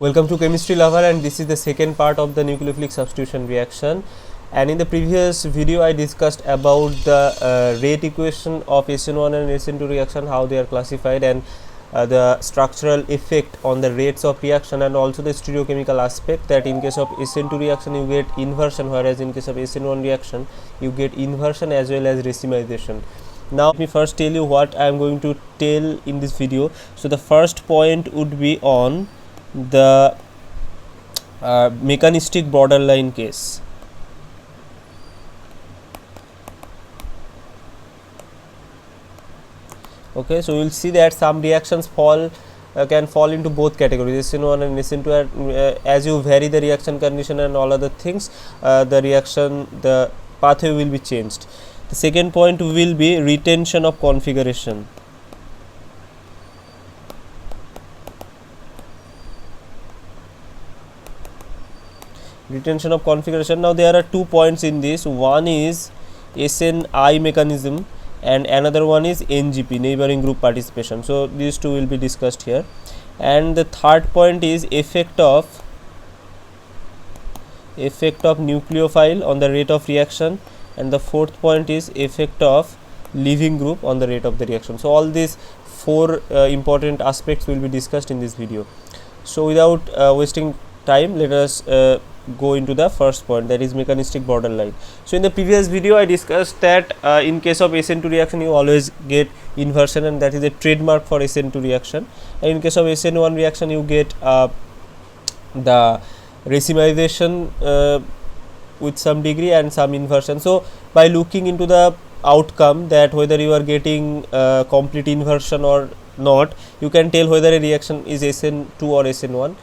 Welcome to Chemistry Lover, and this is the second part of the nucleophilic substitution reaction. And in the previous video I discussed about the rate equation of SN1 and SN2 reaction, how they are classified, and the structural effect on the rates of reaction, and also the stereochemical aspect, that in case of SN2 reaction you get inversion, whereas in case of SN1 reaction you get inversion as well as racemization. Now let me first tell you what I am going to tell in this video. So the first point would be on the mechanistic borderline case. Okay, so we will see that some reactions can fall into both categories, SN1 and SN2. As you vary the reaction condition and all other things, the pathway will be changed. The second point will be retention of configuration. Retention of configuration. Now there are 2 points in this. One is SNI mechanism and another one is NGP, neighboring group participation. So these two will be discussed here. And the third point is effect of nucleophile on the rate of reaction, and the fourth point is effect of leaving group on the rate of the reaction. So all these four important aspects will be discussed in this video. So without wasting time, let us go into the first point, that is mechanistic borderline. So in the previous video I discussed that in case of SN2 reaction you always get inversion, and that is a trademark for SN2 reaction, and in case of SN1 reaction you get the racemization with some degree and some inversion. So by looking into the outcome, that whether you are getting complete inversion or not, you can tell whether a reaction is SN2 or SN1.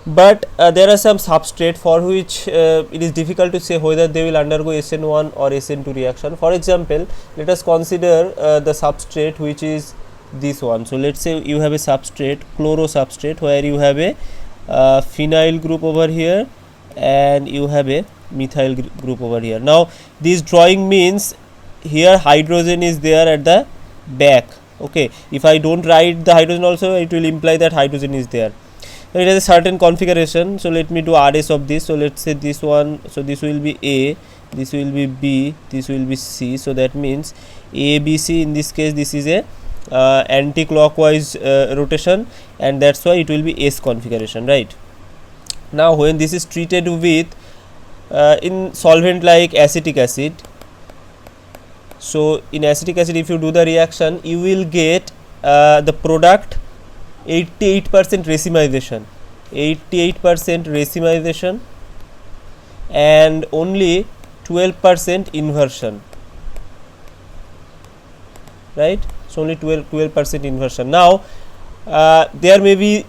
But there are some substrate for which it is difficult to say whether they will undergo SN1 or SN2 reaction. For example, let us consider the substrate which is this one. So let's say you have a substrate, chloro substrate, where you have a phenyl group over here and you have a methyl group over here. Now this drawing means here hydrogen is there at the back. Okay, if I don't write the hydrogen also, it will imply that hydrogen is there. It has a certain configuration. So let me do RS of this. So let's say this one, so this will be A, this will be B, this will be C. So that means A, B, C. In this case this is a anti-clockwise rotation, and that's why it will be S configuration, right? Now when this is treated with in solvent like acetic acid, so in acetic acid if you do the reaction, you will get the product 88% racemization, 88% racemization and only 12% inversion, right? So only 12% inversion. Now there may be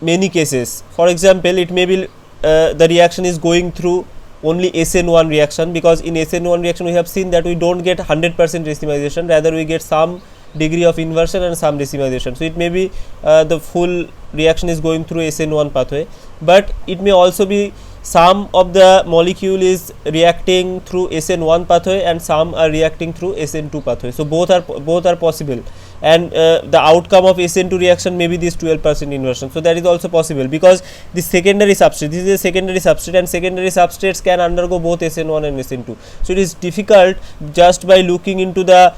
many cases. For example, it may be the reaction is going through only SN1 reaction, because in SN1 reaction we have seen that we don't get 100% racemization, rather we get some degree of inversion and some racemization. So it may be the full reaction is going through SN1 pathway, but it may also be some of the molecule is reacting through SN1 pathway and some are reacting through SN2 pathway. So both are possible, and the outcome of SN2 reaction may be this 12% inversion. So that is also possible, because this secondary substrate, this is a secondary substrate, and secondary substrates can undergo both SN1 and SN2. So it is difficult just by looking into the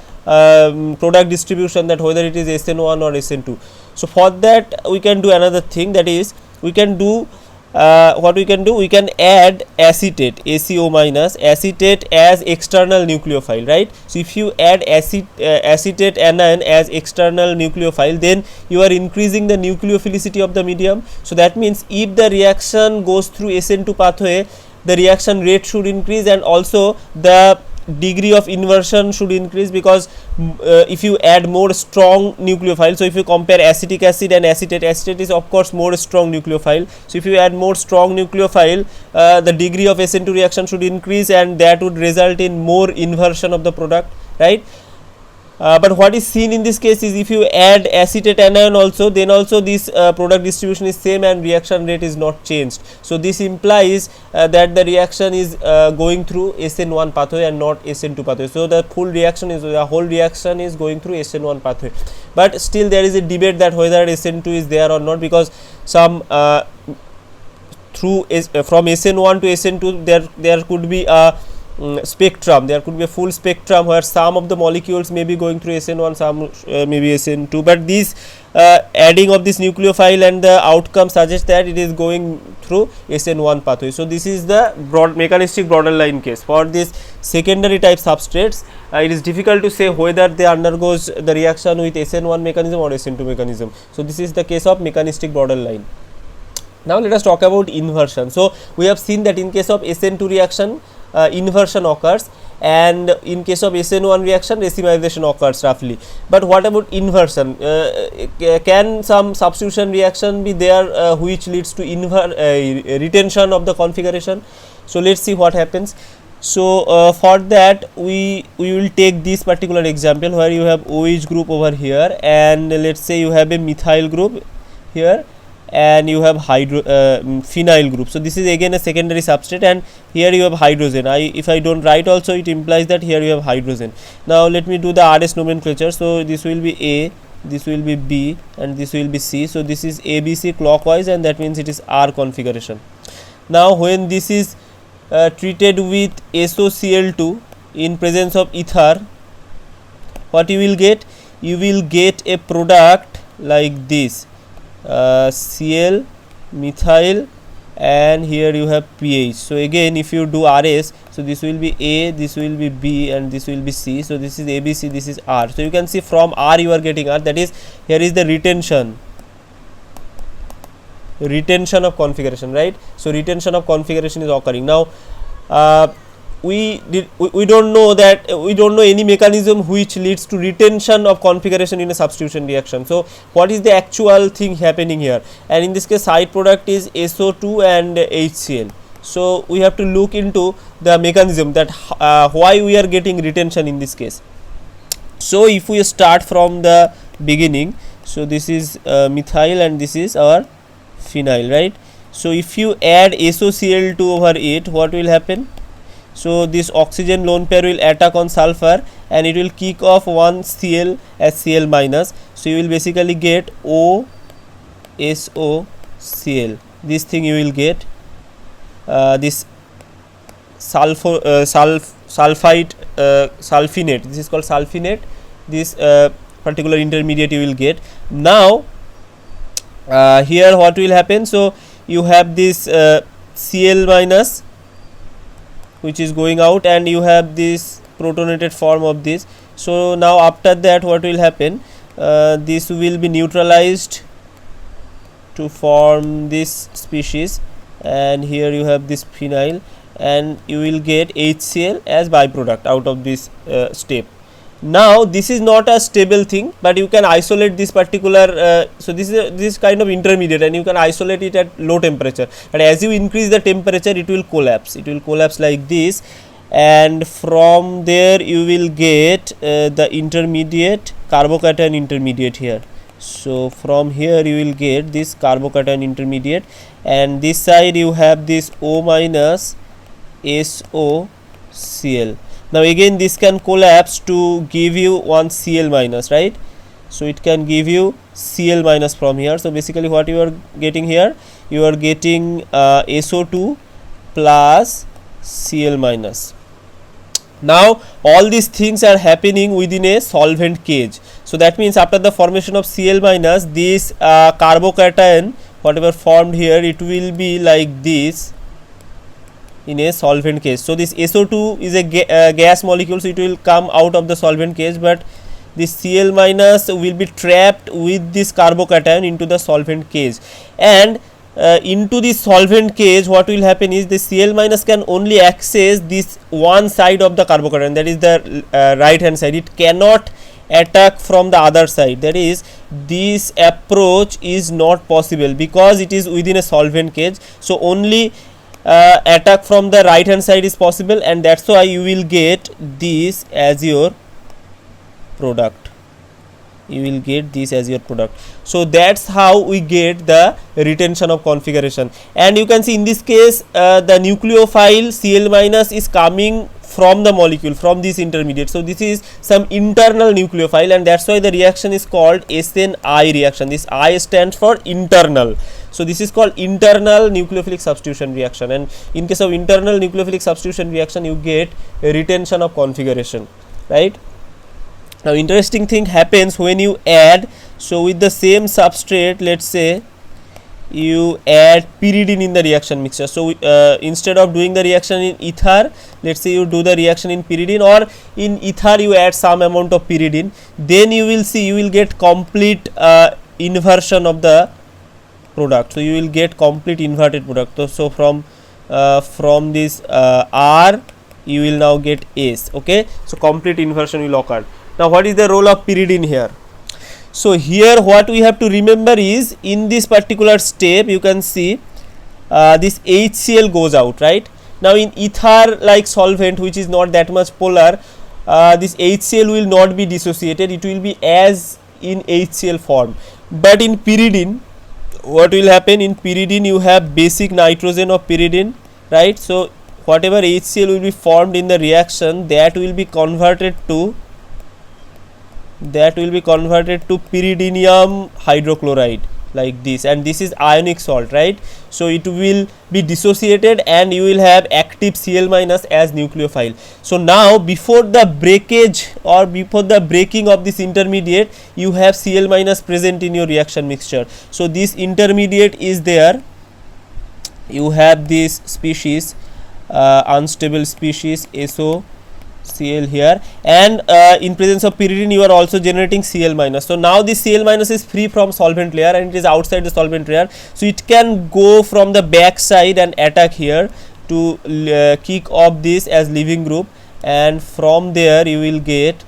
product distribution that whether it is SN1 or SN2. So for that we can do another thing, that is we can do what we can do, we can add acetate, ACO minus, acetate as external nucleophile, right? So if you add acetate anion as external nucleophile, then you are increasing the nucleophilicity of the medium. So that means if the reaction goes through SN2 pathway, the reaction rate should increase, and also the degree of inversion should increase, because if you add more strong nucleophile, so if you compare acetic acid and acetate, acetate is of course more strong nucleophile. So if you add more strong nucleophile, the degree of SN2 reaction should increase, and that would result in more inversion of the product, right? But what is seen in this case is if you add acetate anion also, then also this product distribution is same and reaction rate is not changed. So this implies that the reaction is going through SN1 pathway and not SN2 pathway. So the whole reaction is going through SN1 pathway. But still there is a debate that whether SN2 is there or not, because some through from SN1 to SN2 there could be a spectrum, there could be a full spectrum where some of the molecules may be going through SN1, some maybe SN2, but this adding of this nucleophile and the outcome suggests that it is going through SN1 pathway. So this is the broad mechanistic borderline case. For this secondary type substrates, it is difficult to say whether they undergoes the reaction with SN1 mechanism or SN2 mechanism. So this is the case of mechanistic borderline. Now let us talk about inversion. So we have seen that in case of SN2 reaction, inversion occurs, and in case of SN1 reaction, racemization occurs roughly. But what about inversion? Can some substitution reaction be there which leads to retention of the configuration? So let's see what happens. So for that we will take this particular example where you have OH group over here, and let's say you have a methyl group here, and you have phenyl group. So this is again a secondary substrate, and here you have hydrogen. If I don't write also, it implies that here you have hydrogen. Now let me do the RS nomenclature. So this will be A, this will be B, and this will be C. So this is ABC clockwise, and that means it is R configuration. Now when this is treated with SOCl2 in presence of ether, what you will get? You will get a product like this, Cl, methyl, and here you have pH. So again if you do RS, so this will be A, this will be B, and this will be C. So this is ABC, this is R. So you can see from R you are getting R, that is here is the retention of configuration, right? So retention of configuration is occurring. Now we don't know that, we don't know any mechanism which leads to retention of configuration in a substitution reaction. So what is the actual thing happening here? And in this case side product is SO2 and HCl. So we have to look into the mechanism, that why we are getting retention in this case. So if we start from the beginning, so this is methyl and this is our phenyl, right? So if you add SOCl2 over it, what will happen? So this oxygen lone pair will attack on sulfur, and it will kick off one Cl as Cl minus. So you will basically get OSOCl. This thing you will get this sulfite sulfinate. This is called sulfinate. This particular intermediate you will get. Now here what will happen? So you have this Cl minus which is going out, and you have this protonated form of this. So now after that what will happen? This will be neutralized to form this species, and here you have this phenyl, and you will get HCl as byproduct out of this step. Now this is not a stable thing, but you can isolate this particular so this is this kind of intermediate, and you can isolate it at low temperature, but as you increase the temperature it will collapse like this, and from there you will get the intermediate carbocation intermediate here. So from here you will get this carbocation intermediate, and this side you have this O minus SOCl. Now again this can collapse to give you one Cl minus, right? So it can give you Cl minus from here. So basically what you are getting here, you are getting SO2 plus Cl minus. Now all these things are happening within a solvent cage. So that means after the formation of Cl minus, this carbocation whatever formed here, it will be like this in a solvent case. So this SO2 is a gas molecule, so it will come out of the solvent case, but this Cl minus will be trapped with this carbocation into the solvent case, and into this solvent case what will happen is the Cl minus can only access this one side of the carbocation, that is the right hand side. It cannot attack from the other side, that is this approach is not possible because it is within a solvent cage. So only attack from the right hand side is possible, and that's why you will get this as your product. So that's how we get the retention of configuration. And you can see in this case the nucleophile Cl minus is coming from the molecule, from this intermediate. So this is some internal nucleophile, and that's why the reaction is called SNI reaction. This I stands for internal. So this is called internal nucleophilic substitution reaction, and in case of internal nucleophilic substitution reaction you get a retention of configuration, right? Now interesting thing happens when you add, so with the same substrate, let's say you add pyridine in the reaction mixture. So instead of doing the reaction in ether, let's say you do the reaction in pyridine, or in ether you add some amount of pyridine, then you will see you will get complete inversion of the product. So you will get complete inverted product. So from this R you will now get S. Okay, so complete inversion will occur. Now what is the role of pyridine here? So here what we have to remember is, in this particular step you can see this HCl goes out, right? Now in ether like solvent which is not that much polar, this HCl will not be dissociated, it will be as in HCl form. But in pyridine, what will happen? In pyridine you have basic nitrogen of pyridine, right? So whatever HCl will be formed in the reaction, that will be converted to pyridinium hydrochloride, like this, and this is ionic salt, right? So it will be dissociated and you will have active Cl minus as nucleophile. So now before the breakage or before the breaking of this intermediate, you have Cl minus present in your reaction mixture. So this intermediate is there, you have this species, unstable species SO Cl here, and in presence of pyridine you are also generating Cl minus. So now this Cl minus is free from solvent layer and it is outside the solvent layer, so it can go from the back side and attack here to kick off this as leaving group, and from there you will get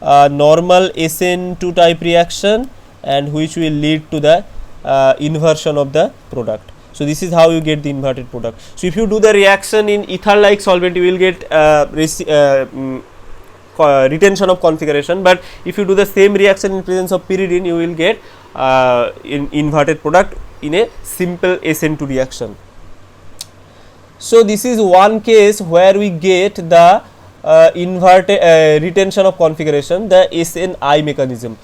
normal SN2 type reaction, and which will lead to the inversion of the product. So this is how you get the inverted product. So if you do the reaction in ether like solvent, you will get retention of configuration, but if you do the same reaction in presence of pyridine, you will get inverted product in a simple SN2 reaction. So this is one case where we get the inverted retention of configuration, the SNI mechanism.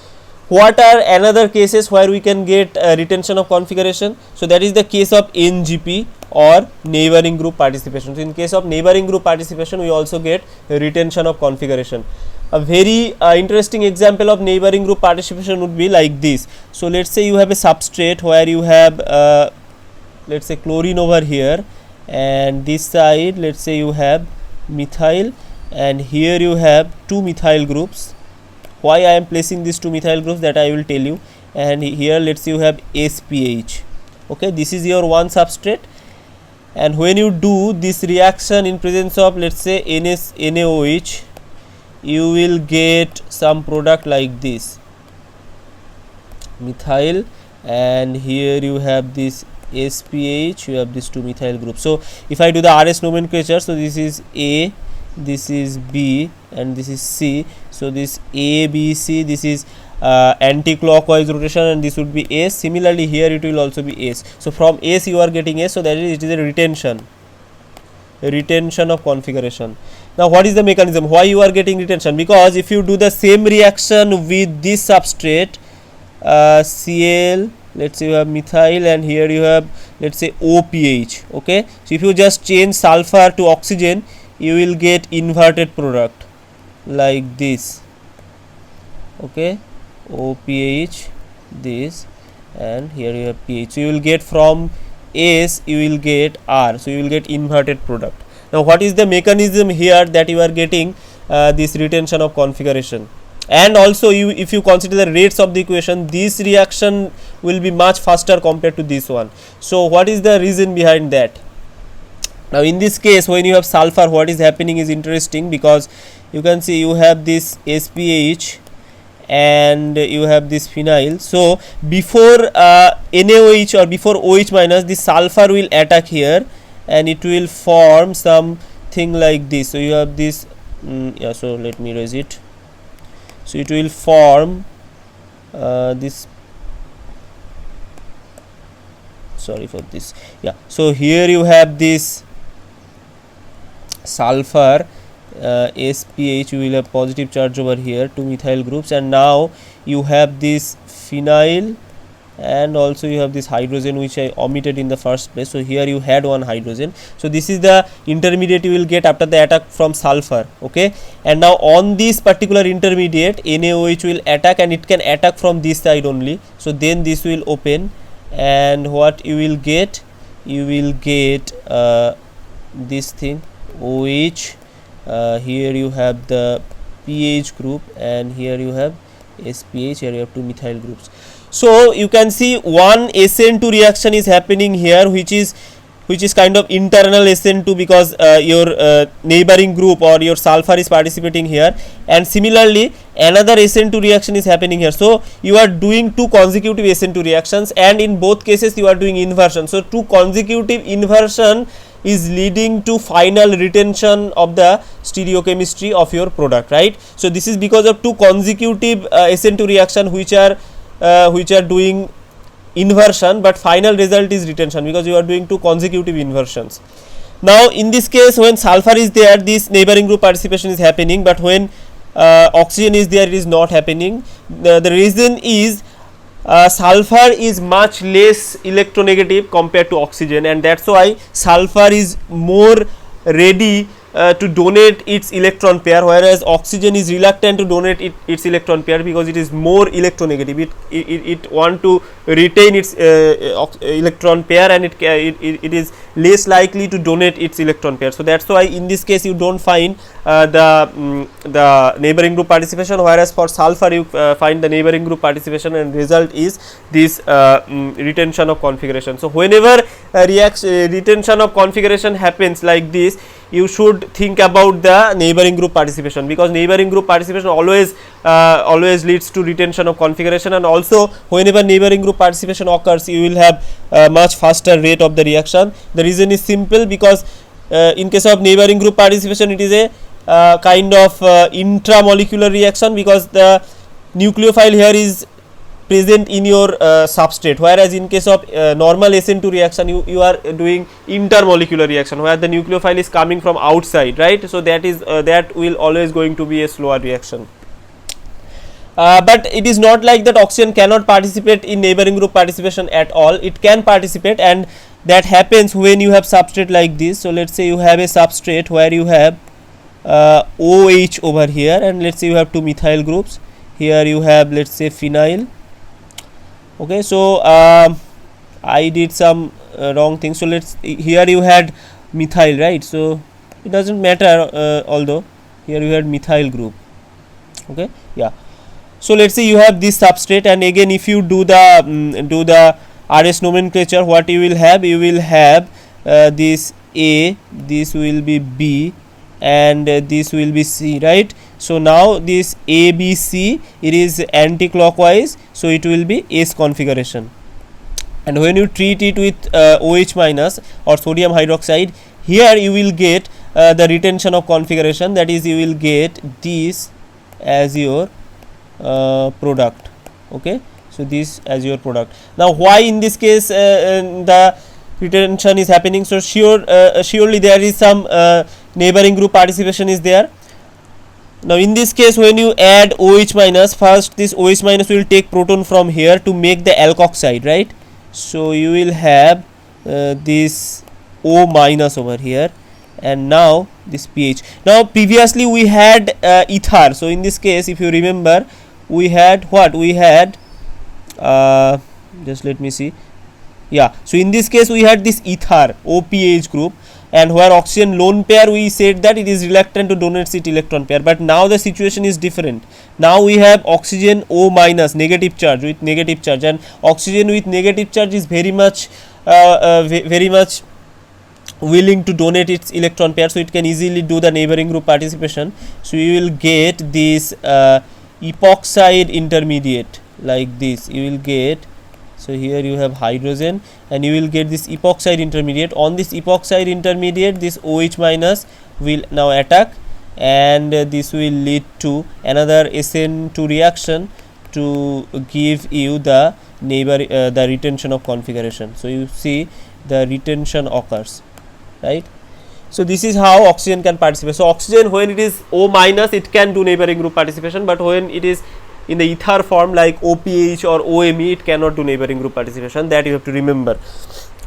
What are another cases where we can get retention of configuration? So that is the case of NGP or neighboring group participation. So in case of neighboring group participation, we also get retention of configuration. A very interesting example of neighboring group participation would be like this. So let's say you have a substrate where you have let's say chlorine over here, and this side let's say you have methyl, and here you have two methyl groups. Why I am placing these two methyl groups, that I will tell you. And here let's say you have SPH. Okay, this is your one substrate, and when you do this reaction in presence of let's say NaOH, you will get some product like this, methyl, and here you have this SPH, you have these two methyl groups. So if I do the RS nomenclature, so this is A, this is B, and this is C. So this A, B, C, this is anti-clockwise rotation, and this would be S. Similarly here it will also be S. So from S you are getting S, so that is, it is a retention of configuration. Now what is the mechanism? Why you are getting retention? Because if you do the same reaction with this substrate, Cl, let's say you have methyl, and here you have let's say OPH. Okay, so if you just change sulfur to oxygen, you will get inverted product like this. Okay, OPH this, and here you have pH. So you will get from S you will get R, so you will get inverted product. Now what is the mechanism here that you are getting this retention of configuration? And also if you consider the rates of the equation, this reaction will be much faster compared to this one. So what is the reason behind that? Now in this case, when you have sulfur, what is happening is interesting, because you can see you have this SPH and you have this phenyl. So before NaOH or before OH minus, the sulfur will attack here and it will form something like this. So you have this yeah, so let me erase it. So it will form this, sorry for this, yeah. So here you have this sulfur SPH, you will have positive charge over here, two methyl groups, and now you have this phenyl and also you have this hydrogen which I omitted in the first place. So here you had one hydrogen. So this is the intermediate you will get after the attack from sulfur. Okay, and now on this particular intermediate NaOH will attack, and it can attack from this side only. So then this will open, and what you will get, you will get this thing OH. Here you have the pH group, and here you have SPH. Here you have two methyl groups. So you can see one SN2 reaction is happening here, which is kind of internal SN2, because your neighboring group or your sulfur is participating here, and similarly another SN2 reaction is happening here. So you are doing two consecutive SN2 reactions, and in both cases you are doing inversion. So two consecutive inversion is leading to final retention of the stereochemistry of your product, right? So this is because of two consecutive SN2 reaction which are doing inversion, but final result is retention, because you are doing two consecutive inversions. Now in this case, when sulfur is there, this neighboring group participation is happening, but when oxygen is there, it is not happening. The reason is sulfur is much less electronegative compared to oxygen, and that's why sulfur is more ready to donate its electron pair, whereas oxygen is reluctant to donate its electron pair because it is more electronegative. It want to retain its electron pair, and it is less likely to donate its electron pair. So that's why in this case you don't find the neighboring group participation, whereas for sulfur you find the neighboring group participation, and result is this retention of configuration. So whenever retention of configuration happens like this, you should think about the neighboring group participation, because neighboring group participation always leads to retention of configuration, and also whenever neighboring group participation occurs, you will have much faster rate of the reaction. The reason is simple, because in case of neighboring group participation, it is a kind of intramolecular reaction, because the nucleophile here is present in your substrate, whereas in case of normal SN2 reaction, you are doing intermolecular reaction where the nucleophile is coming from outside, right? So that is that will always going to be a slower reaction. But it is not like that oxygen cannot participate in neighboring group participation at all. It can participate, and that happens when you have substrate like this. So let's say you have a substrate where you have OH over here, and let's say you have two methyl groups. Here you have, let's say, phenyl. Okay, so I did some wrong thing. So here you had methyl, right? So it doesn't matter, although here you had methyl group. Okay, yeah. So let's say you have this substrate, and again if you do the RS nomenclature, what you will have? You will have this A, this will be B, and this will be C, right? So now this ABC, it is anti-clockwise, so it will be S configuration. And when you treat it with OH minus or sodium hydroxide, here you will get the retention of configuration, that is, you will get this as your product. Okay, so this as your product. Now why in this case the retention is happening? So surely there is some neighboring group participation is there. Now in this case, when you add OH minus, first this OH minus will take proton from here to make the alkoxide, right? So you will have this O minus over here, and now this pH. Now previously we had ether. So in this case, if you remember, we had what? We had just let me see. Yeah, so in this case we had this ether OPH group, and where oxygen lone pair, we said that it is reluctant to donate its electron pair. But now the situation is different. Now we have oxygen O minus, negative charge, with negative charge, and oxygen with negative charge is very much willing to donate its electron pair, so it can easily do the neighboring group participation. So you will get this epoxide intermediate like this. You will get, so here you have hydrogen, and you will get this epoxide intermediate. On this epoxide intermediate, this OH minus will now attack, and this will lead to another SN2 reaction to give you the the retention of configuration. So you see the retention occurs, right? So this is how oxygen can participate. So oxygen, when it is O minus, it can do neighboring group participation, but when it is in the ether form like OPH or OME, it cannot do neighboring group participation. That you have to remember.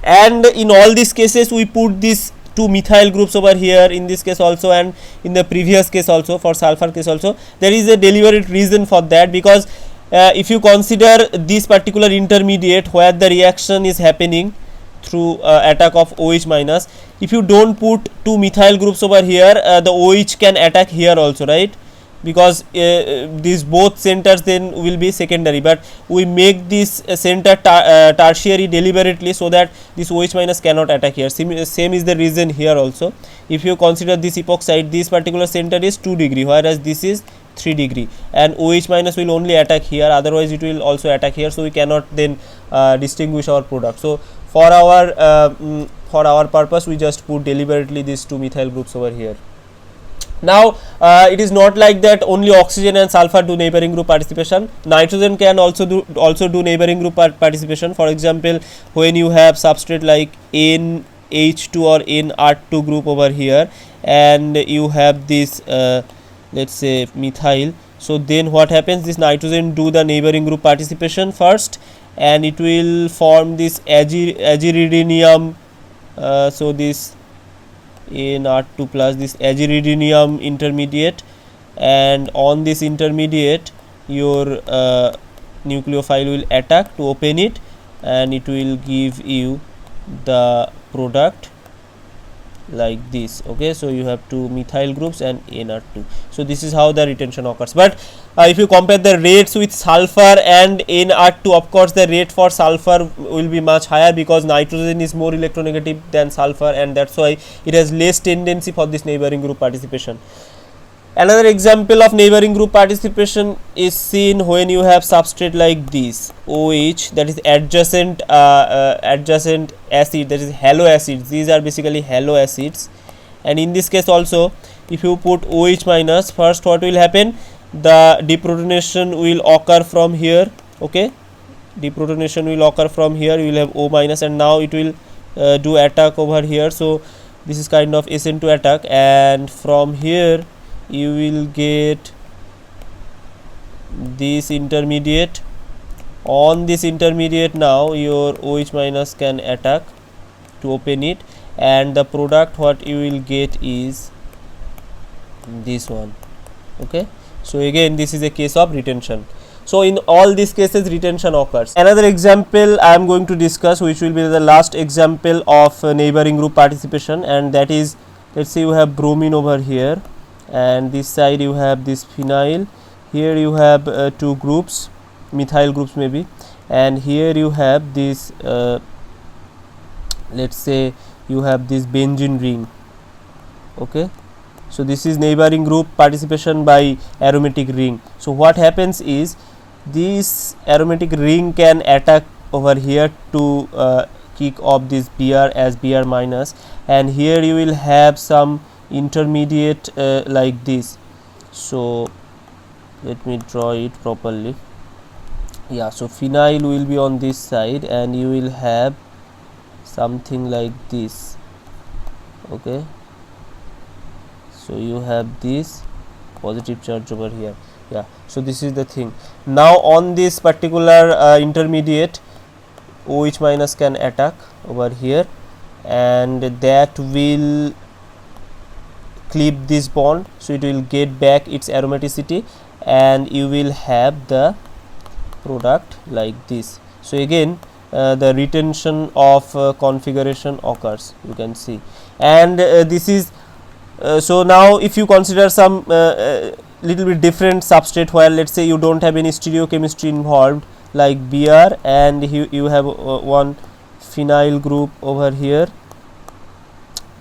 And in all these cases we put these two methyl groups over here in this case also, and in the previous case also, for sulfur case also. There is a deliberate reason for that, because if you consider this particular intermediate where the reaction is happening through attack of OH minus, if you don't put two methyl groups over here, the OH can attack here also, right? Because these both centers then will be secondary, but we make this center tertiary deliberately so that this OH minus cannot attack here. Same is the reason here also. If you consider this epoxide, this particular center is 2 degree, whereas this is 3 degree, and OH minus will only attack here, otherwise it will also attack here, so we cannot then distinguish our product. So for our purpose, we just put deliberately these two methyl groups over here. Now it is not like that only oxygen and sulfur do neighboring group participation. Nitrogen can also do neighboring group participation. For example, when you have substrate like NH2 or NR2 group over here, and you have this let's say methyl, so then what happens, this nitrogen do the neighboring group participation first, and it will form this aziridinium, so this NR2 plus this aziridinium intermediate, and on this intermediate your nucleophile will attack to open it, and it will give you the product like this. Okay, so you have two methyl groups and NR2. So this is how the retention occurs. But if you compare the rates with sulfur and NR2, of course the rate for sulfur will be much higher, because nitrogen is more electronegative than sulfur, and that's why it has less tendency for this neighboring group participation. Another example of neighboring group participation is seen when you have substrate like this OH, that is adjacent acid, that is halo acids. These are basically halo acids, and in this case also, if you put OH minus, first what will happen, the deprotonation will occur from here. Okay, deprotonation will occur from here, you will have O minus, and now it will do attack over here. So this is kind of SN2 attack, and from here you will get this intermediate. On this intermediate, now your OH minus can attack to open it, and the product what you will get is this one. Okay, so again this is a case of retention. So in all these cases retention occurs. Another example I am going to discuss, which will be the last example of neighboring group participation, and that is, let's say you have bromine over here, and this side you have this phenyl, here you have two groups, methyl groups maybe, and here you have this let's say you have this benzene ring. Okay, so this is neighboring group participation by aromatic ring. So what happens is, this aromatic ring can attack over here to kick off this Br as Br minus, and here you will have some intermediate like this. So let me draw it properly. Yeah, so phenyl will be on this side, and you will have something like this. Okay, so you have this positive charge over here. Yeah, so this is the thing. Now on this particular intermediate, OH minus can attack over here, and that will clip this bond, so it will get back its aromaticity, and you will have the product like this. So again the retention of configuration occurs, you can see. And this is so now if you consider some little bit different substrate, where let's say you don't have any stereochemistry involved like Br, and you have one phenyl group over here.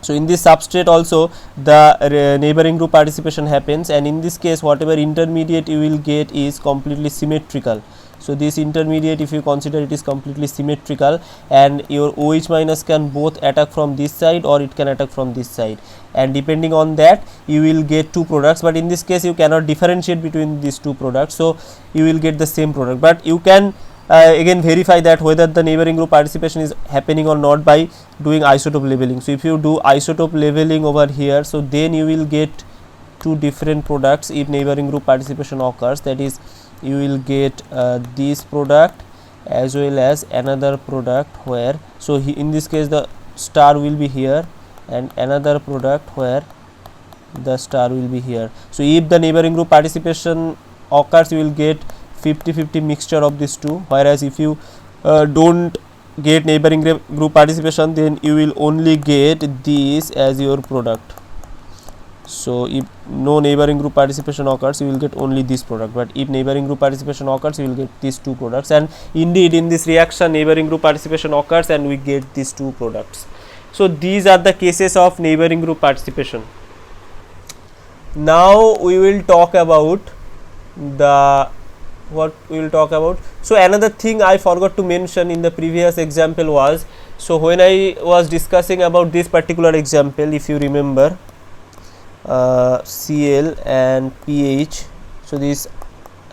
So in this substrate also the neighboring group participation happens, and in this case whatever intermediate you will get is completely symmetrical. So this intermediate, if you consider, it is completely symmetrical, and your OH minus can both attack from this side or it can attack from this side, and depending on that you will get two products. But in this case you cannot differentiate between these two products, so you will get the same product. But you can again verify that whether the neighboring group participation is happening or not by doing isotope leveling. So if you do isotope leveling over here, so then you will get two different products if neighboring group participation occurs. That is, you will get this product as well as another product where, so in this case the star will be here and another product where the star will be here. So if the neighboring group participation occurs, you will get 50-50 mixture of these two, whereas if you don't get neighboring group participation, then you will only get this as your product. So if no neighboring group participation occurs, you will get only this product, but if neighboring group participation occurs, you will get these two products, and indeed in this reaction neighboring group participation occurs and we get these two products. So these are the cases of neighboring group participation. Now we will talk about so another thing I forgot to mention in the previous example was, so when I was discussing about this particular example, if you remember, Cl and pH, so this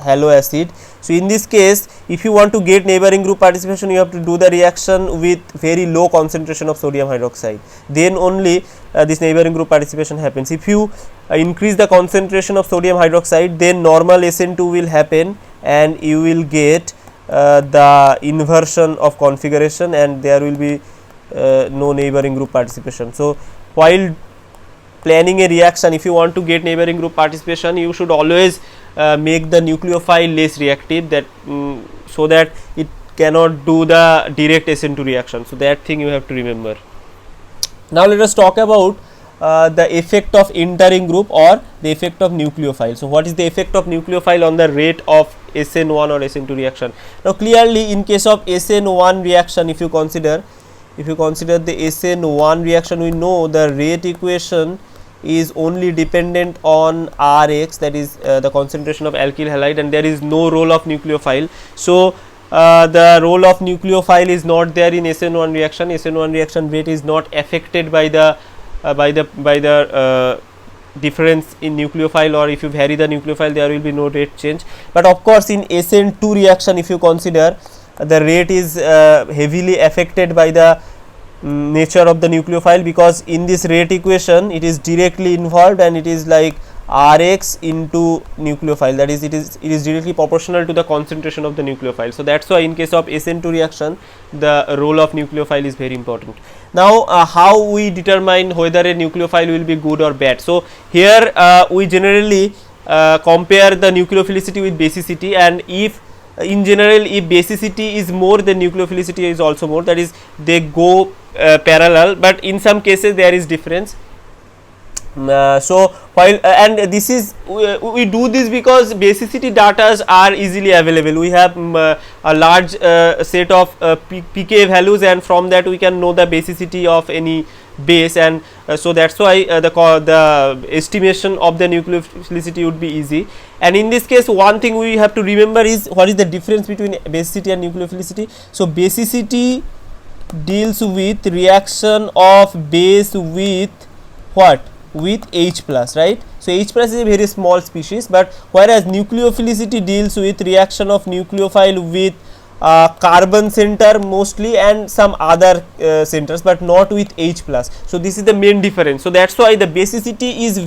halo acid. So in this case, if you want to get neighboring group participation, you have to do the reaction with very low concentration of sodium hydroxide, then only this neighboring group participation happens. If you increase the concentration of sodium hydroxide, then normal SN2 will happen and you will get the inversion of configuration and there will be no neighboring group participation. So while planning a reaction, if you want to get neighboring group participation, you should always make the nucleophile less reactive, that so that it cannot do the direct SN2 reaction. So that thing you have to remember. Now let us talk about the effect of entering group or the effect of nucleophile. So what is the effect of nucleophile on the rate of SN1 or SN2 reaction? Now clearly in case of SN1 reaction, if you consider the SN1 reaction, we know the rate equation is only dependent on Rx, that is the concentration of alkyl halide, and there is no role of nucleophile. So the role of nucleophile is not there in SN1 reaction. SN1 reaction rate is not affected by the difference in nucleophile, or if you vary the nucleophile there will be no rate change. But of course in SN2 reaction, if you consider, the rate is heavily affected by the nature of the nucleophile, because in this rate equation it is directly involved and it is like Rx into nucleophile, that is it is directly proportional to the concentration of the nucleophile. So that's why in case of SN2 reaction the role of nucleophile is very important. Now how we determine whether a nucleophile will be good or bad? So here we generally compare the nucleophilicity with basicity, and if in general if basicity is more, then nucleophilicity is also more, that is they go parallel, but in some cases there is difference. So while and this is we do this because basicity data are easily available. We have a large set of pK values, and from that we can know the basicity of any base, and so that's why the estimation of the nucleophilicity would be easy. And in this case, one thing we have to remember is what is the difference between basicity and nucleophilicity. So basicity deals with reaction of base with what? With H plus, right? So H plus is a very small species, but whereas nucleophilicity deals with reaction of nucleophile with carbon center mostly and some other centers, but not with H plus. So this is the main difference. So that's why the basicity is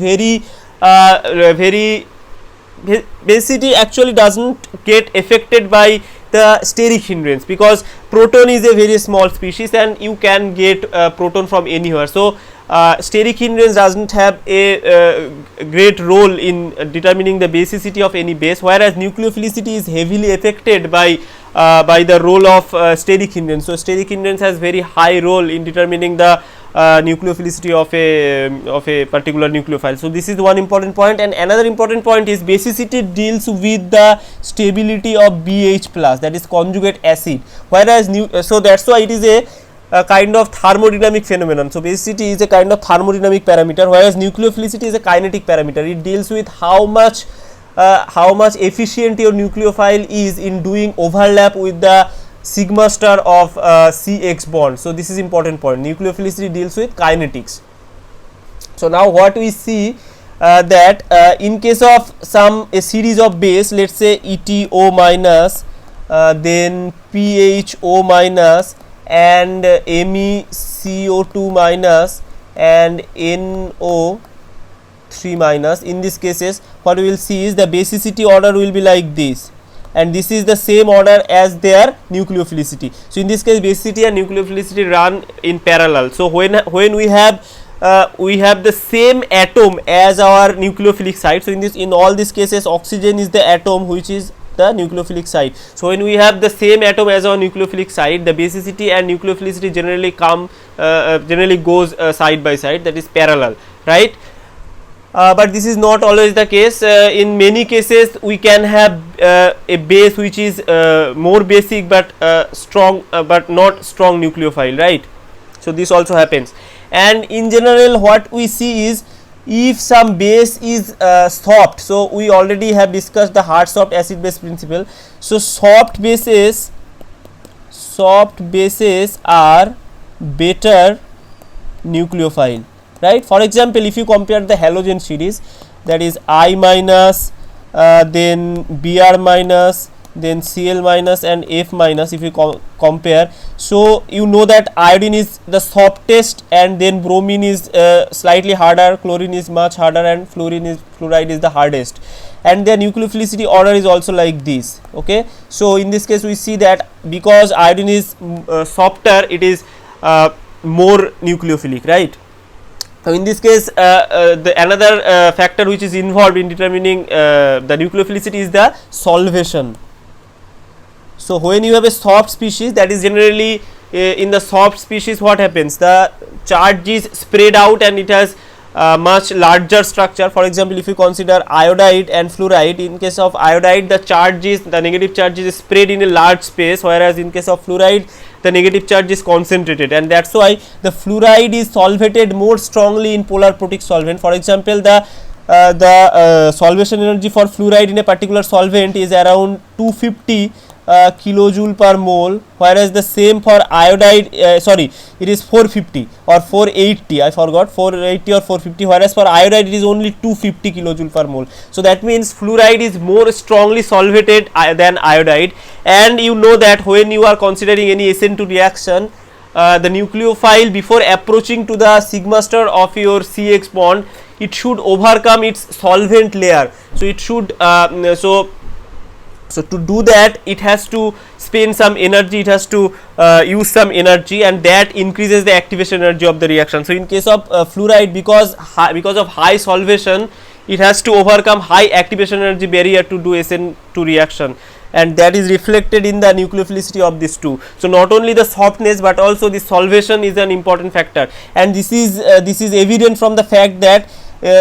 basicity actually doesn't get affected by the steric hindrance, because proton is a very small species and you can get proton from anywhere. So steric hindrance doesn't have a great role in determining the basicity of any base, whereas nucleophilicity is heavily affected by the role of steric hindrance. So steric hindrance has very high role in determining the nucleophilicity of a particular nucleophile. So this is one important point, and another important point is basicity deals with the stability of BH plus, that is conjugate acid, whereas so that's why it is a kind of thermodynamic phenomenon. So basicity is a kind of thermodynamic parameter, whereas nucleophilicity is a kinetic parameter. It deals with how much efficient your nucleophile is in doing overlap with the sigma star of CX bond. So this is important point. Nucleophilicity deals with kinetics. So now what we see that in case of a series of base, let's say ETO minus, then PHO minus, and MECO2 minus, and NO3 minus. In these cases, what we will see is the basicity order will be like this. and this is the same order as their nucleophilicity. So in this case basicity and nucleophilicity run in parallel. So when we have the same atom as our nucleophilic site, so in all these cases oxygen is the atom which is the nucleophilic site. So when we have the same atom as our nucleophilic site, the basicity and nucleophilicity generally goes side by side, that is parallel, right? But this is not always the case. In many cases we can have a base which is more basic but strong but not strong nucleophile, right? So this also happens. And in general what we see is, if some base is soft, so we already have discussed the hard soft acid base principle. So soft bases are better nucleophile, right? For example, if you compare the halogen series, that is I minus, then Br minus, then Cl minus and F minus, if you compare, so you know that iodine is the softest, and then bromine is slightly harder, chlorine is much harder, and fluoride is the hardest, and their nucleophilicity order is also like this. Okay, so in this case we see that because iodine is softer, it is more nucleophilic, right? So in this case another factor which is involved in determining the nucleophilicity is the solvation. So when you have a soft species, that is generally in the soft species what happens, the charge is spread out and it has much larger structure. For example, if you consider iodide and fluoride, in case of iodide the negative charge is spread in a large space, whereas in case of fluoride the negative charge is concentrated, and that's why the fluoride is solvated more strongly in polar protic solvent. For example, the solvation energy for fluoride in a particular solvent is around 250 kilojoule per mole, whereas the same for iodide, it is 450 or 480, I forgot, 480 or 450, whereas for iodide it is only 250 kilojoule per mole. So that means fluoride is more strongly solvated than iodide. And you know that when you are considering any SN2 reaction, the nucleophile, before approaching to the sigma star of your CX bond, it should overcome its solvent layer. So it should so to do that, it has to spend some energy, it has to use some energy, and that increases the activation energy of the reaction. So in case of fluoride, because of high solvation, it has to overcome high activation energy barrier to do SN2 reaction, and that is reflected in the nucleophilicity of these two. So not only the softness but also the solvation is an important factor, and this is evident from the fact that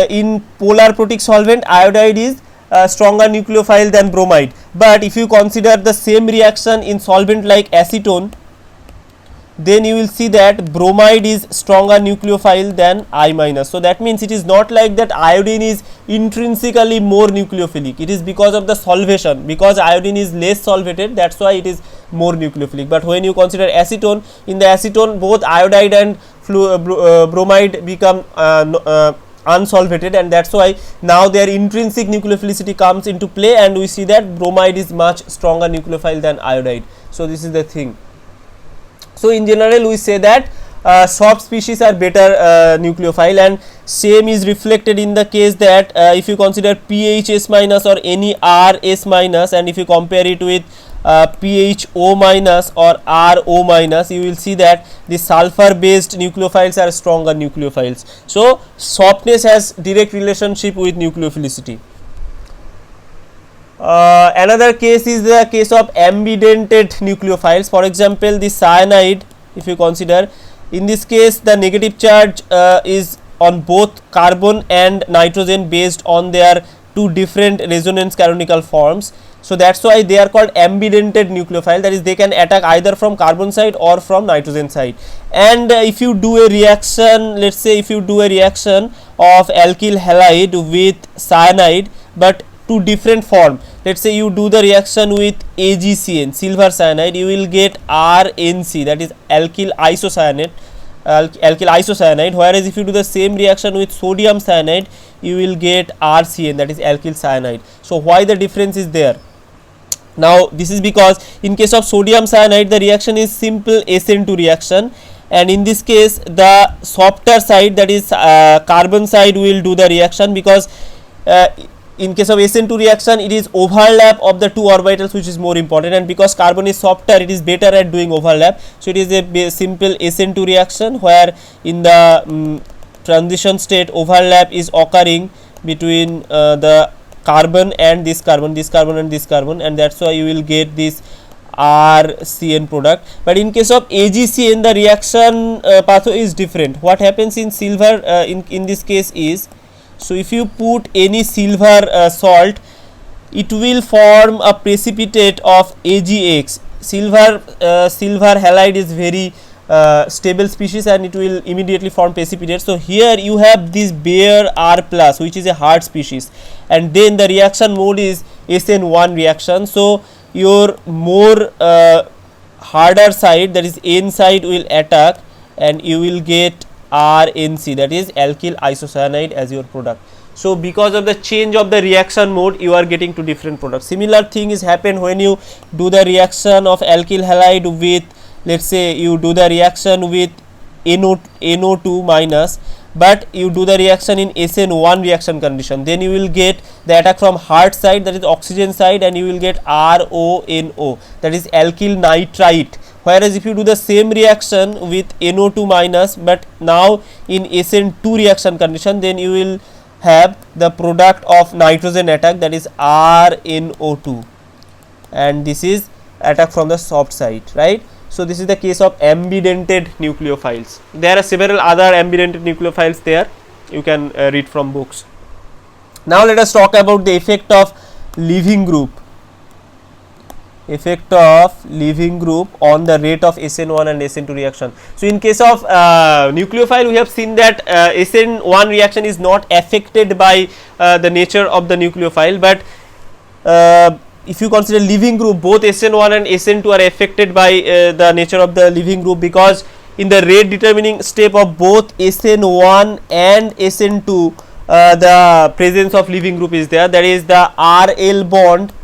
in polar protic solvent iodide is stronger nucleophile than bromide. But if you consider the same reaction in solvent like acetone, then you will see that bromide is stronger nucleophile than I minus. So that means it is not like that iodine is intrinsically more nucleophilic, it is because of the solvation, because iodine is less solvated, that's why it is more nucleophilic. But when you consider acetone, in the acetone both iodide and bromide become unsolvated, and that's why now their intrinsic nucleophilicity comes into play, and we see that bromide is much stronger nucleophile than iodide. So this is the thing. So in general we say that soft species are better nucleophile, and same is reflected in the case that if you consider pH S minus or any R S minus, and if you compare it with pH O minus or R O minus, you will see that the sulfur based nucleophiles are stronger nucleophiles. So softness has direct relationship with nucleophilicity. Another case is the case of ambidentate nucleophiles. For example, the cyanide, if you consider, in this case the negative charge is on both carbon and nitrogen based on their two different resonance canonical forms. So that's why they are called ambidentate nucleophile, that is they can attack either from carbon side or from nitrogen side. And if you do a reaction, let's say if you do a reaction of alkyl halide with cyanide but two different form, let's say you do the reaction with AgCN, silver cyanide, you will get RNC, that is alkyl isocyanate, whereas if you do the same reaction with sodium cyanide, you will get RCN, that is alkyl cyanide. So why the difference is there? Now this is because in case of sodium cyanide the reaction is simple SN2 reaction, and in this case the softer side, that is carbon side, will do the reaction, because in case of SN2 reaction, it is overlap of the two orbitals which is more important, and because carbon is softer, it is better at doing overlap. So it is a simple SN2 reaction where in the transition state overlap is occurring between the carbon and this carbon and this carbon, and that's why you will get this RCN product. But in case of AgCN, the reaction pathway is different. What happens in silver in this case is, so if you put any silver salt, it will form a precipitate of AgX. Silver halide is very stable species and it will immediately form precipitate. So here you have this bare R plus, which is a hard species, and then the reaction mode is SN1 reaction. So your more harder side, that is N side, will attack and you will get RNC, that is alkyl isocyanide, as your product. So because of the change of the reaction mode, you are getting two different products. Similar thing is happen when you do the reaction of alkyl halide with, let's say you do the reaction with NO2 minus, but you do the reaction in SN1 reaction condition, then you will get the attack from hard side, that is oxygen side, and you will get RONO, that is alkyl nitrite. Whereas if you do the same reaction with NO2 minus, but now in SN2 reaction condition, then you will have the product of nitrogen attack, that is RNO2, and this is attack from the soft side, right? So this is the case of ambidented nucleophiles. There are several other ambidented nucleophiles there, you can read from books. Now let us talk about the effect of leaving group. Effect of leaving group on the rate of SN1 and SN2 reaction. So in case of nucleophile, we have seen that SN1 reaction is not affected by the nature of the nucleophile, but if you consider leaving group, both SN1 and SN2 are affected by the nature of the leaving group, because in the rate determining step of both SN1 and SN2 the presence of leaving group is there, that is the RL bond.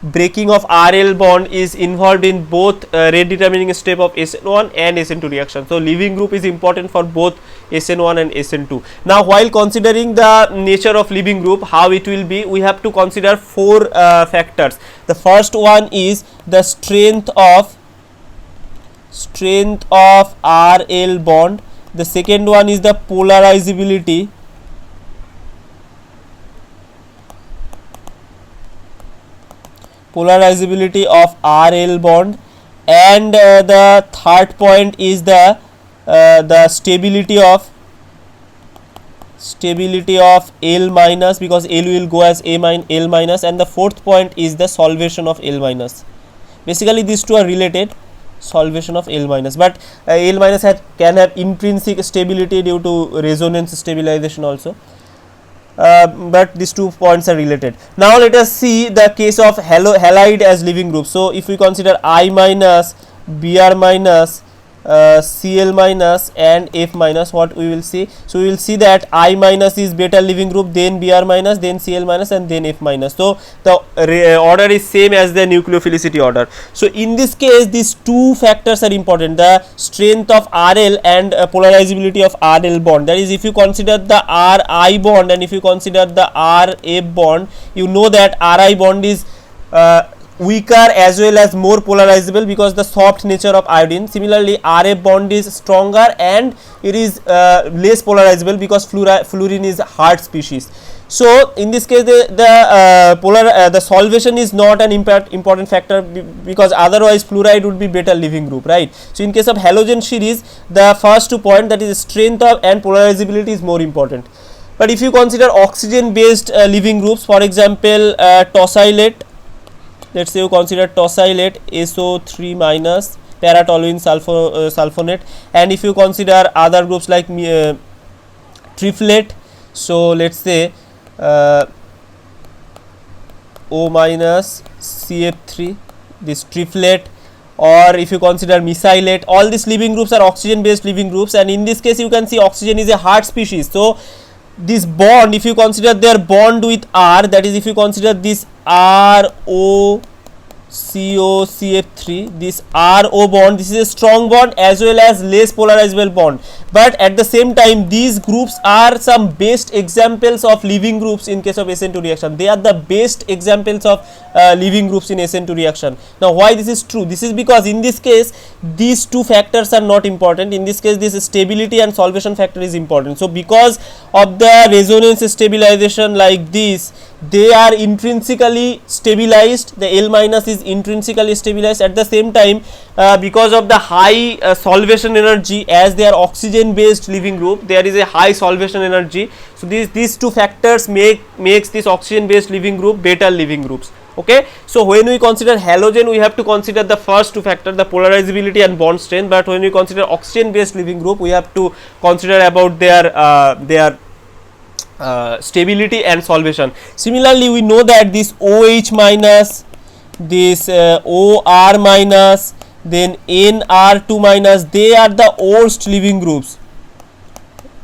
Breaking of RL bond is involved in both rate determining step of SN1 and SN2 reaction. So leaving group is important for both SN1 and SN2. Now while considering the nature of leaving group, how it will be, we have to consider four factors. The first one is the strength of RL bond. The second one is the polarizability. Of RL bond, and the third point is the stability of L minus, because L will go as L minus, and the fourth point is the solvation of L minus. Basically these two are related, solvation of L minus, but L minus can have intrinsic stability due to resonance stabilization also. But these 2 points are related. Now let us see the case of halide as leaving group. So if we consider I minus, Br minus, Cl minus and F minus, what we will see? So we will see that I minus is beta leaving group, then Br minus, then Cl minus, and then F minus. So the order is same as the nucleophilicity order. So in this case, these two factors are important: the strength of RL and polarizability of RL bond. That is, if you consider the Ri bond and if you consider the Rf bond, you know that Ri bond is weaker as well as more polarizable because the soft nature of iodine. Similarly, Rf bond is stronger and it is less polarizable because fluorine is hard species. So in this case, the solvation is not an important factor because otherwise fluoride would be better leaving group, right? So in case of halogen series, the first 2 points, that is strength of and polarizability, is more important. But if you consider oxygen based leaving groups, for example tosylate, let's say you consider tosylate SO3 minus, paratoluene sulfonate, and if you consider other groups like triflate, so let's say O minus CF3, this triflate, or if you consider mesylate, all these leaving groups are oxygen based leaving groups, and in this case you can see oxygen is a hard species. So this bond, if you consider their bond with R, that is if you consider this ROCL COCF3, this RO bond, this is a strong bond as well as less polarizable bond, but at the same time these groups are some best examples of leaving groups in case of SN2 reaction. They are the best examples of leaving groups in SN2 reaction. Now why this is true? This is because in this case these two factors are not important. In this case this stability and solvation factor is important. So because of the resonance stabilization like this, they are intrinsically stabilized, the L minus is intrinsically stabilized. At the same time because of the high solvation energy, as they are oxygen based leaving group, there is a high solvation energy. So these two factors makes this oxygen based leaving group better leaving groups. Okay, so when we consider halogen, we have to consider the first two factors, the polarizability and bond strength, but when we consider oxygen based leaving group, we have to consider about their stability and solvation. Similarly, we know that this OH minus, this OR minus, then NR2 minus, they are the worst leaving groups,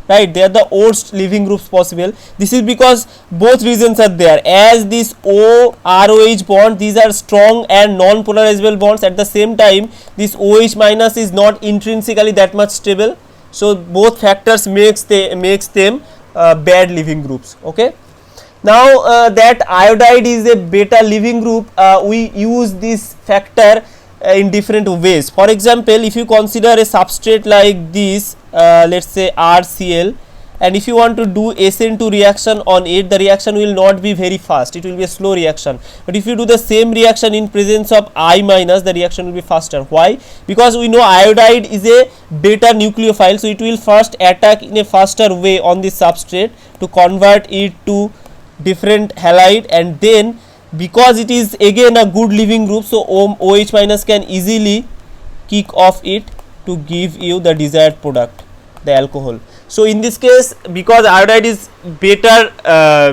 right? They are the worst leaving groups possible. This is because both reasons are there. As this OROH bond, these are strong and non-polarizable bonds. At the same time, this OH minus is not intrinsically that much stable. So both factors makes them bad leaving groups. Okay. Now that iodide is a beta leaving group, we use this factor in different ways. For example, if you consider a substrate like this, let's say RCl, and if you want to do SN2 reaction on it, the reaction will not be very fast, it will be a slow reaction. But if you do the same reaction in presence of I minus, the reaction will be faster. Why? Because we know iodide is a beta nucleophile, so it will first attack in a faster way on the substrate to convert it to different halide, and then because it is again a good leaving group, so OH minus can easily kick off it to give you the desired product, the alcohol. So in this case, because iodide is beta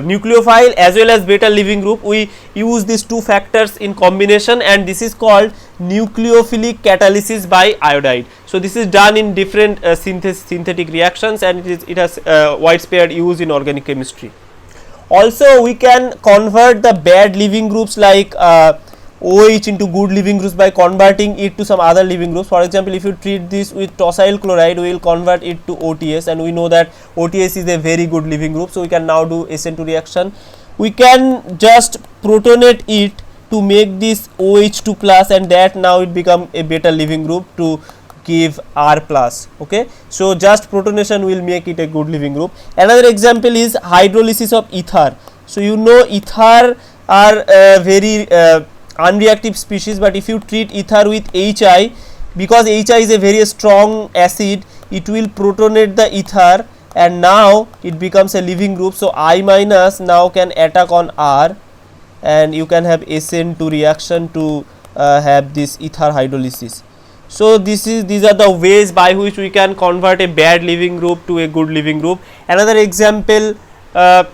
nucleophile as well as beta leaving group, we use these two factors in combination, and this is called nucleophilic catalysis by iodide. So this is done in different synthetic reactions, and it has widespread use in organic chemistry. Also, we can convert the bad leaving groups like OH into good leaving groups by converting it to some other leaving groups. For example, if you treat this with tosyl chloride, we will convert it to OTS, and we know that OTS is a very good leaving group. So we can now do SN2 reaction. We can just protonate it to make this OH2 plus, and that now it become a beta leaving group to give R plus. Okay, so just protonation will make it a good leaving group. Another example is hydrolysis of ether. So you know ether are very unreactive species, but if you treat ether with HI, because HI is a very strong acid, it will protonate the ether, and now it becomes a leaving group. So I minus now can attack on R, and you can have SN2 reaction to have this ether hydrolysis. So these are the ways by which we can convert a bad leaving group to a good leaving group. Another example, there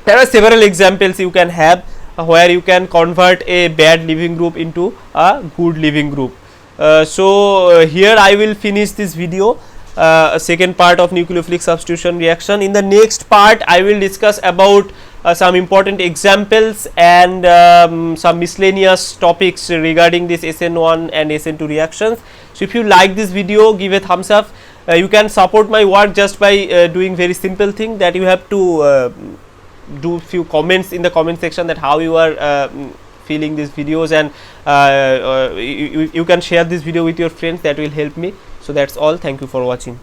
are several examples you can have where you can convert a bad leaving group into a good leaving group. So here I will finish this video, second part of nucleophilic substitution reaction. In the next part I will discuss about some important examples and some miscellaneous topics regarding this SN1 and SN2 reactions. So if you like this video, give a thumbs up. You can support my work just by doing very simple thing, that you have to do few comments in the comment section that how you are feeling these videos, and you can share this video with your friends. That will help me. So that's all. Thank you for watching.